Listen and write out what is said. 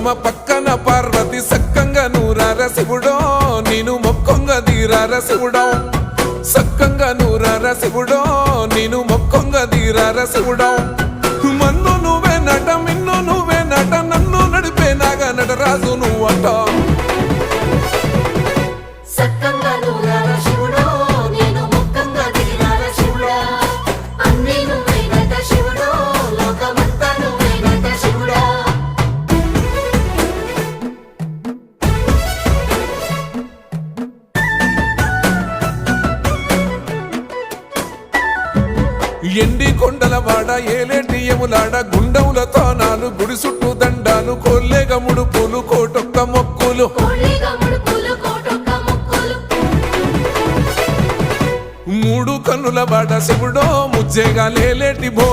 పరశురామ పక్కన పార్వతి సక్కంగా నూరార శివుడో నేను మొక్కంగా తీరార శివుడో సక్కంగా నూరార శివుడో నేను మొక్కంగా తీరార శివుడో మన్ను నువ్వే నట మిన్ను నువ్వే నట నన్ను నడిపే నాగా నటరాజు నువ్వట ఎండి కొండల వాడ ఏలేటి యములాడ గుండములతో నాలు గుడి చుట్టూ దండాలు కోల్లేగ ముడుపులు కోటొక్క మొక్కులు మూడు కన్నుల వాడ శివుడో ముజ్జేగా లేలేటి